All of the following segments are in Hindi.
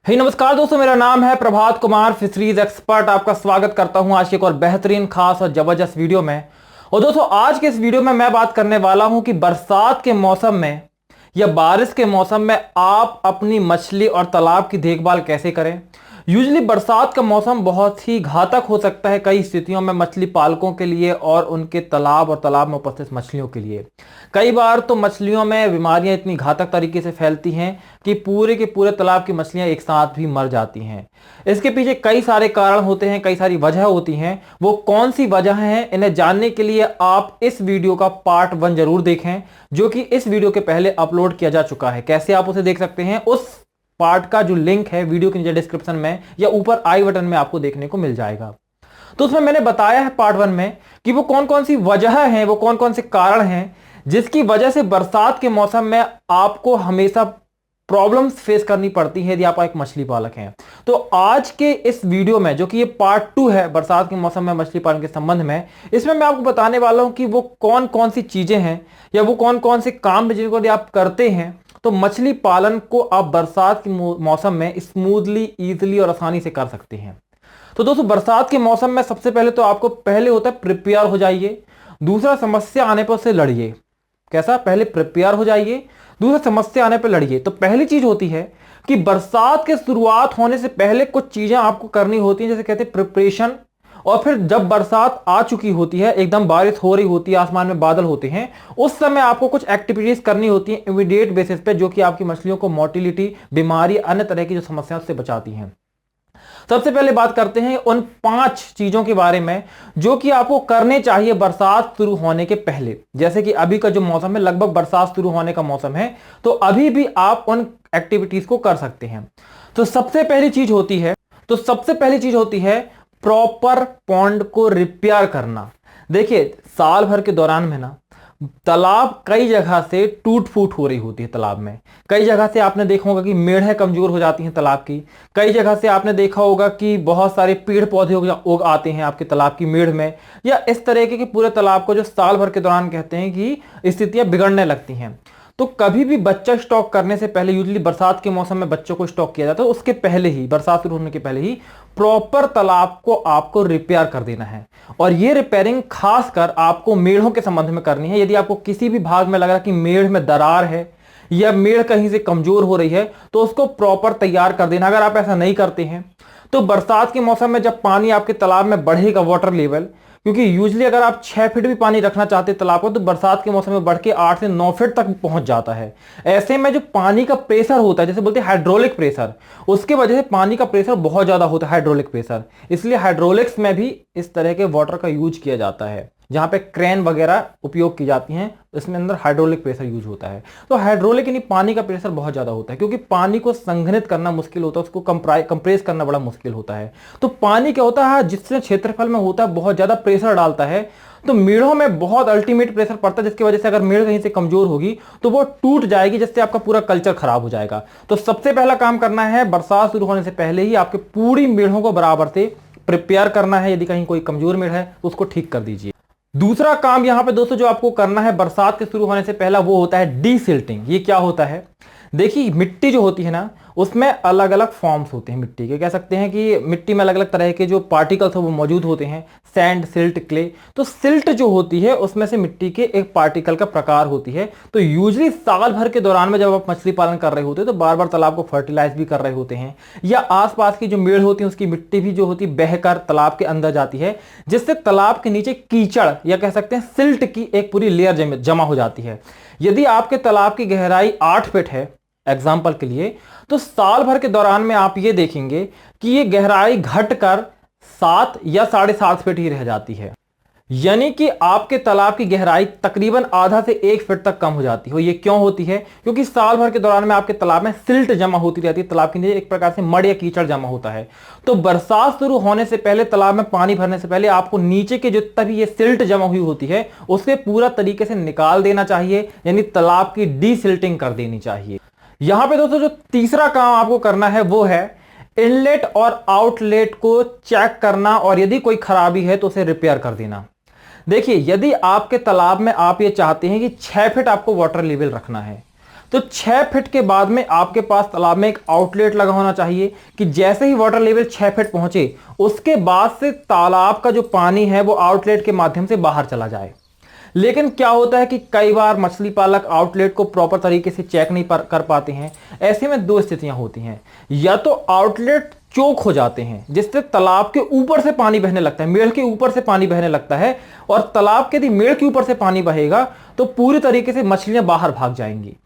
नमस्कार दोस्तों, मेरा नाम है प्रभात कुमार, फिशरीज एक्सपर्ट। आपका स्वागत करता हूं आज के एक और बेहतरीन, खास और जबरदस्त वीडियो में। और दोस्तों, आज के इस वीडियो में मैं बात करने वाला हूं कि बरसात के मौसम में या बारिश के मौसम में आप अपनी मछली और तालाब की देखभाल कैसे करें। यूजली बरसात का मौसम बहुत ही घातक हो सकता है कई स्थितियों में मछली पालकों के लिए और उनके तालाब और तालाब में उपस्थित मछलियों के लिए। कई बार तो मछलियों में बीमारियां इतनी घातक तरीके से फैलती हैं कि पूरे के पूरे तालाब की मछलियां एक साथ भी मर जाती हैं। इसके पीछे कई सारे कारण होते हैं, कई सारी वजह होती हैं। वो कौन सी वजह हैं, इन्हें जानने के लिए आप इस वीडियो का पार्ट 1 जरूर देखें, जो कि इस वीडियो के पहले अपलोड किया जा चुका है। कैसे आप उसे देख सकते हैं, उस पार्ट का जो लिंक है वीडियो के नीचे डिस्क्रिप्शन में या ऊपर आई बटन में आपको देखने को मिल जाएगा। तो उसमें मैंने बताया है पार्ट 1 में कि वो कौन कौन सी वजह हैं, वो कौन कौन से कारण हैं जिसकी वजह से बरसात के मौसम में आपको हमेशा प्रॉब्लम्स फेस करनी पड़ती है यदि आप एक मछली पालक हैं। तो आज के इस वीडियो में, जो कि ये पार्ट 2 है बरसात के मौसम में मछली पालन के संबंध में, इसमें मैं आपको बताने वाला हूं कि वो कौन कौन सी चीजें हैं या वो कौन कौन से काम जिनको यदि आप करते हैं तो मछली पालन को आप बरसात के मौसम में स्मूथली, इजीली और आसानी से कर सकते हैं। तो दोस्तों, बरसात के मौसम में सबसे पहले तो आपको पहले होता है प्रिपेयर हो जाइए। दूसरा, समस्या आने पर उससे लड़िए। कैसा? पहले प्रिपेयर हो जाइए, दूसरा समस्या आने पर लड़िए। तो पहली चीज होती है कि बरसात के शुरुआत होने से पहले कुछ चीजें आपको करनी होती हैं, जैसे कहते हैं प्रिपरेशन। और फिर जब बरसात आ चुकी होती है, एकदम बारिश हो रही होती है, आसमान में बादल होते हैं, उस समय आपको कुछ एक्टिविटीज करनी होती हैं इमीडिएट बेसिस पे, जो कि आपकी मछलियों को मोटिलिटी, बीमारी, अन्य तरह की जो समस्याओं से बचाती हैं। सबसे पहले बात करते हैं उन 5 चीजों के बारे में जो कि आपको करने चाहिए बरसात शुरू होने के पहले। जैसे कि अभी का जो मौसम है, लगभग बरसात शुरू होने का मौसम है, तो अभी भी आप उन एक्टिविटीज को कर सकते हैं। तो सबसे पहली चीज होती है प्रॉपर पॉन्ड को रिपेयर करना। देखिए, साल भर के दौरान में ना तालाब कई जगह से टूट फूट हो रही होती है। तालाब में कई जगह से आपने देखा होगा कि मेढ़ें कमजोर हो जाती हैं तालाब की। कई जगह से आपने देखा होगा कि बहुत सारे पेड़ पौधे उग आते हैं आपके तालाब की मेढ़ में, या इस तरीके के पूरे तालाब को जो साल भर के दौरान कहते हैं कि स्थितियां बिगड़ने लगती हैं। तो कभी भी बच्चा स्टॉक करने से पहले, यूजली बरसात के मौसम में बच्चों को स्टॉक किया जाता है, उसके पहले ही, बरसात शुरू होने के पहले ही प्रॉपर तालाब को आपको रिपेयर कर देना है। और ये रिपेयरिंग खासकर आपको मेढ़ों के संबंध में करनी है। यदि आपको किसी भी भाग में लग रहा है कि मेढ़ में दरार है या मेढ़ कहीं से कमजोर हो रही है, तो उसको प्रॉपर तैयार कर देना। अगर आप ऐसा नहीं करते हैं तो बरसात के मौसम में जब पानी आपके तालाब में बढ़ेगा, वाटर लेवल, क्योंकि यूजली अगर आप 6 फीट भी पानी रखना चाहते हैं तालाब को, तो बरसात के मौसम में बढ़ के 8 से 9 फीट तक पहुंच जाता है। ऐसे में जो पानी का प्रेशर होता है, जैसे बोलते हैं हाइड्रोलिक प्रेशर, उसके वजह से पानी का प्रेशर बहुत ज्यादा होता है, हाइड्रोलिक प्रेशर। इसलिए हाइड्रोलिक्स में भी इस तरह के वाटर का यूज किया जाता है, जहां पे क्रेन वगैरह उपयोग की जाती हैं, इसमें अंदर हाइड्रोलिक प्रेशर यूज होता है। तो हाइड्रोलिक यानी पानी का प्रेशर बहुत ज्यादा होता है, क्योंकि पानी को संघनित करना मुश्किल होता है, उसको कंप्रेस करना बड़ा मुश्किल होता है। तो पानी क्या होता है, जिससे क्षेत्रफल में होता है, बहुत ज्यादा प्रेशर डालता है, तो मेढ़ों में बहुत अल्टीमेट प्रेशर पड़ता है, जिसकी वजह से अगर मेढ़ कहीं से कमजोर होगी तो वो टूट जाएगी, जिससे आपका पूरा कल्चर खराब हो जाएगा। तो सबसे पहला काम करना है, बरसात शुरू होने से पहले ही आपके पूरी मेढ़ों को बराबर से प्रिपेयर करना है। यदि कहीं कोई कमजोर मेढ़ है तो उसको ठीक कर दीजिए। दूसरा काम यहां पे दोस्तों जो आपको करना है बरसात के शुरू होने से पहला, वो होता है डीसिल्टिंग। ये क्या होता है? देखिए, मिट्टी जो होती है ना, उसमें अलग अलग फॉर्म्स होते हैं मिट्टी के। कह सकते हैं कि मिट्टी में अलग अलग तरह के जो पार्टिकल्स वो मौजूद होते हैं, सैंड, सिल्ट, क्ले। तो सिल्ट जो होती है उसमें से मिट्टी के एक पार्टिकल का प्रकार होती है। तो यूजली साल भर के दौरान में जब आप मछली पालन कर रहे होते हैं तो बार बार तालाब को फर्टिलाइज भी कर रहे होते हैं, या आसपास की जो मेढ़ होती है उसकी मिट्टी भी जो होती है बहकर तालाब के अंदर जाती है, जिससे तालाब के नीचे कीचड़ या कह सकते हैं सिल्ट की एक पूरी लेयर जमा हो जाती है। यदि आपके तालाब की गहराई 8 फीट है एग्जाम्पल के लिए, तो साल भर के दौरान में आप ये देखेंगे कि ये गहराई घटकर 7 या 7.5 फीट ही रह जाती है। यानी कि आपके तालाब की गहराई तकरीबन आधा से 1 फीट तक कम हो जाती है। ये क्यों होती है? क्योंकि साल भर के दौरान में आपके तालाब में सिल्ट जमा होती रहती है, तालाब के नीचे एक प्रकार से मड या कीचड़ जमा होता है। तो बरसात शुरू होने से पहले, तालाब में पानी भरने से पहले, आपको नीचे के जितना भी ये सिल्ट जमा हुई होती है उसे पूरा तरीके से निकाल देना चाहिए, यानी तालाब की डीसिल्टिंग कर देनी चाहिए। यहां पे दोस्तों जो तीसरा काम आपको करना है वो है इनलेट और आउटलेट को चेक करना, और यदि कोई खराबी है तो उसे रिपेयर कर देना। देखिए, यदि आपके तालाब में आप ये चाहते हैं कि 6 फीट आपको वाटर लेवल रखना है, तो 6 फीट के बाद में आपके पास तालाब में एक आउटलेट लगा होना चाहिए कि जैसे ही वाटर लेवल 6 फीट पहुंचे उसके बाद से तालाब का जो पानी है वो आउटलेट के माध्यम से बाहर चला जाए। लेकिन क्या होता है कि कई बार मछली पालक आउटलेट को प्रॉपर तरीके से चेक नहीं कर पाते हैं। ऐसे में दो स्थितियां होती हैं, या तो आउटलेट चोक हो जाते हैं जिससे तालाब के ऊपर से पानी बहने लगता है, मेड़ के ऊपर से पानी बहने लगता है, और तालाब के यदि मेड़ के ऊपर से पानी बहेगा तो पूरी तरीके से मछलियां बाहर भाग जाएंगी।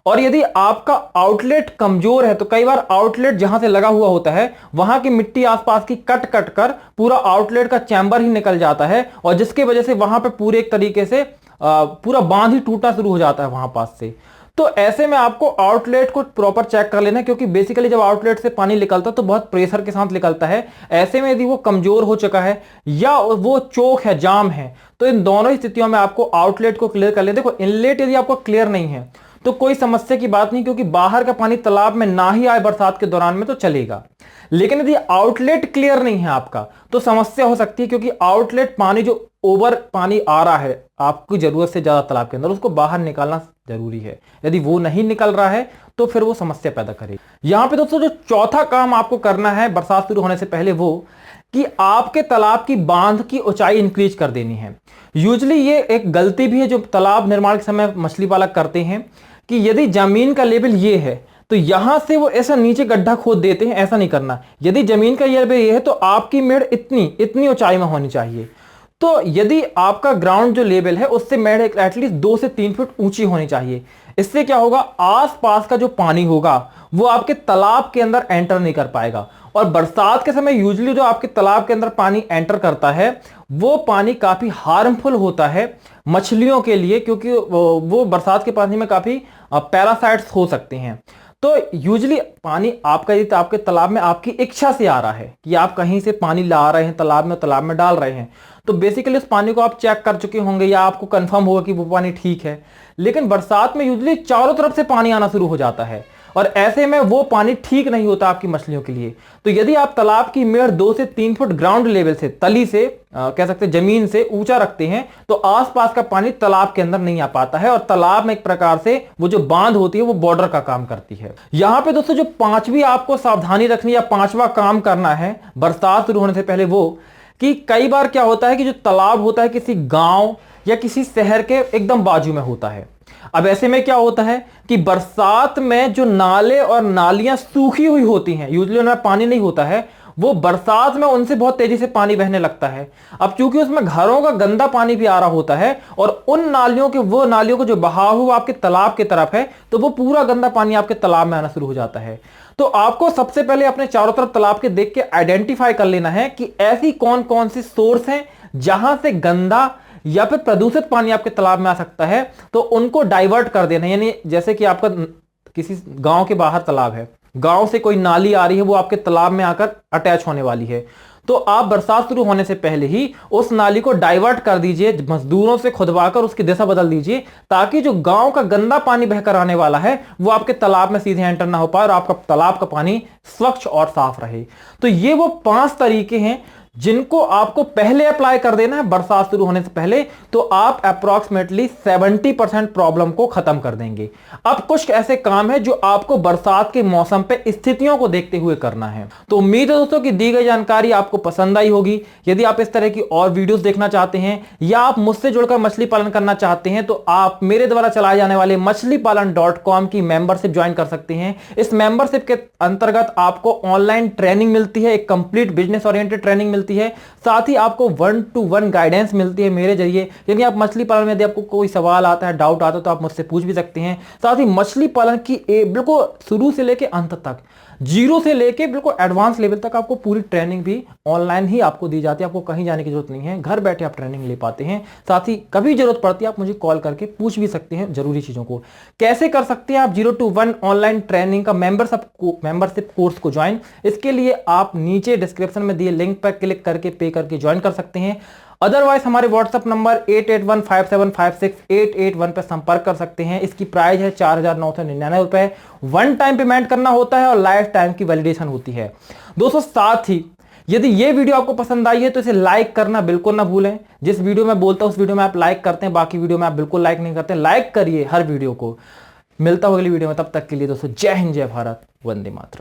और यदि आपका आउटलेट कमजोर है तो कई बार आउटलेट जहां से लगा हुआ होता है वहां की मिट्टी आसपास की कट कट कर पूरा आउटलेट का चैम्बर ही निकल जाता है, और जिसकी वजह से वहां पे पूरे एक तरीके से पूरा बांध ही टूटना शुरू हो जाता है वहां पास से। तो ऐसे में आपको आउटलेट को प्रॉपर चेक कर लेना है, क्योंकि बेसिकली जब आउटलेट से पानी निकलता है तो बहुत प्रेशर के साथ निकलता है। ऐसे में यदि वो कमजोर हो चुका है या वो चोक है, जाम है, तो इन दोनों स्थितियों में आपको आउटलेट को क्लियर कर लेना। देखो, इनलेट यदि आपको क्लियर नहीं है तो कोई समस्या की बात नहीं, क्योंकि बाहर का पानी तालाब में ना ही आए बरसात के दौरान में तो चलेगा। लेकिन यदि आउटलेट क्लियर नहीं है आपका तो समस्या हो सकती है, क्योंकि आउटलेट पानी जो ओवर पानी आ रहा है आपकी जरूरत से ज्यादा तालाब के अंदर, उसको बाहर निकालना जरूरी है। यदि वो नहीं निकल रहा है तो फिर वो समस्या पैदा करेगी। यहां पे दोस्तों जो चौथा काम आपको करना है बरसात शुरू होने से पहले, वो कि आपके तालाब की बांध की ऊंचाई इंक्रीज कर देनी है। यूजली ये एक गलती भी है जो तालाब निर्माण के समय मछली पालक करते हैं कि यदि जमीन का लेवल ये है तो यहां से वो ऐसा नीचे गड्ढा खोद देते हैं। ऐसा नहीं करना। यदि जमीन का लेवल ये है तो आपकी मेड़ इतनी ऊंचाई में होनी चाहिए। तो यदि आपका ग्राउंड जो लेवल है उससे मेड़ एटलीस्ट 2 से 3 फुट ऊंची होनी चाहिए। इससे क्या होगा, आसपास का जो पानी होगा वो आपके तालाब के अंदर एंटर नहीं कर पाएगा। और बरसात के समय यूजुअली जो आपके तालाब के अंदर पानी एंटर करता है वो पानी काफी हार्मफुल होता है मछलियों के लिए, क्योंकि वो बरसात के पानी में काफी पैरासाइट्स हो सकते हैं। तो यूजुअली पानी आपका यदि आपके तालाब में आपकी इच्छा से आ रहा है कि आप कहीं से पानी ला रहे हैं तालाब में डाल रहे हैं, तो बेसिकली उस पानी को आप चेक कर चुके होंगे या आपको कंफर्म होगा कि वो पानी ठीक है। लेकिन बरसात में यूजुअली चारों तरफ से पानी आना शुरू हो जाता है और ऐसे में वो पानी ठीक नहीं होता आपकी मछलियों के लिए। तो यदि आप तालाब की मेड़ 2 से 3 फुट ग्राउंड लेवल से, तली से कह सकते हैं जमीन से ऊंचा रखते हैं तो आसपास का पानी तालाब के अंदर नहीं आ पाता है, और तालाब में एक प्रकार से वो जो बांध होती है वो बॉर्डर का काम करती है। यहां पे दोस्तों जो पांचवी आपको सावधानी रखनी या पांचवा काम करना है बरसात शुरू होने से पहले, वो कि कई बार क्या होता है कि जो तालाब होता है किसी गांव या किसी शहर के एकदम बाजू में होता है। अब ऐसे में क्या होता है कि बरसात में जो नाले और नालियां सूखी हुई होती हैं, यूजुअली उनमें पानी नहीं होता है, वो बरसात में उनसे बहुत तेजी से पानी बहने लगता है। अब चूंकि उसमें घरों का गंदा पानी भी आ रहा होता है और उन नालियों को जो बहाव हुआ आपके तालाब की तरफ है, तो वो पूरा गंदा पानी आपके तालाब में आना शुरू हो जाता है। तो आपको सबसे पहले अपने चारों तरफ तालाब के देख के आइडेंटिफाई कर लेना है कि ऐसी कौन कौन सी सोर्स हैं जहां से गंदा या फिर प्रदूषित पानी आपके तालाब में आ सकता है, तो उनको डाइवर्ट कर देना। यानी जैसे कि आपका किसी गांव के बाहर तालाब है, गांव से कोई नाली आ रही है, वो आपके तालाब में आकर अटैच होने वाली है, तो आप बरसात शुरू होने से पहले ही उस नाली को डाइवर्ट कर दीजिए, मजदूरों से खुदवाकर उसकी दिशा बदल दीजिए, ताकि जो गांव का गंदा पानी बहकर आने वाला है वो आपके तालाब में सीधे एंटर ना हो पाए और आपका तालाब का पानी स्वच्छ और साफ रहे। तो ये वो 5 तरीके हैं जिनको आपको पहले अप्लाई कर देना है बरसात शुरू होने से पहले, तो आप अप्रॉक्सीमेटली 70% प्रॉब्लम को खत्म कर देंगे। अब कुछ ऐसे काम है जो आपको बरसात के मौसम पे स्थितियों को देखते हुए करना है। तो उम्मीद है दोस्तों कि दी गई जानकारी आपको पसंद आई होगी। यदि आप इस तरह की और वीडियोस देखना चाहते हैं या आप मुझसे जुड़कर मछली पालन करना चाहते हैं, तो आप मेरे द्वारा चलाए जाने वाले मछलीपालन.com की मेंबरशिप ज्वाइन कर सकते हैं। इस मेंबरशिप के अंतर्गत आपको ऑनलाइन ट्रेनिंग मिलती है, एक कंप्लीट बिजनेस ओरिएंटेड ट्रेनिंग मिलती है, साथ ही आपको 1-to-1 गाइडेंस मिलती है मेरे जरिए। यानी आप मछली पालन में यदि आपको कोई सवाल आता है, डाउट आता है, तो आप मुझसे पूछ भी सकते हैं। साथ ही मछली पालन की बिल्कुल शुरू से लेकर अंत तक, जीरो से लेके बिल्कुल एडवांस लेवल तक आपको पूरी ट्रेनिंग भी ऑनलाइन ही आपको दी जाती है। आपको कहीं जाने की जरूरत नहीं है, घर बैठे आप ट्रेनिंग ले पाते हैं। साथ ही कभी जरूरत पड़ती है आप मुझे कॉल करके पूछ भी सकते हैं जरूरी चीजों को। कैसे कर सकते हैं आप 0-to-1 ऑनलाइन ट्रेनिंग का मेंबरशिप कोर्स को ज्वाइन? इसके लिए आप नीचे डिस्क्रिप्शन में दिए लिंक पर क्लिक करके पे करके ज्वाइन कर सकते हैं। अदरवाइज हमारे व्हाट्सएप नंबर 8815755881 पर संपर्क कर सकते हैं। इसकी प्राइस है 4,999 रुपए। 1 टाइम पेमेंट करना होता है और लाइफ टाइम की वैलिडेशन होती है। दोस्तों साथ ही यदि ये वीडियो आपको पसंद आई है तो इसे लाइक करना बिल्कुल ना भूलें। जिस वीडियो में बोलता हूं उस वीडियो में आप लाइक करते हैं, बाकी वीडियो में आप बिल्कुल लाइक नहीं करते। लाइक करिए हर वीडियो को। मिलता हूं अगली वीडियो में, तब तक के लिए दोस्तों जय हिंद, जय भारत, वंदे मातरम।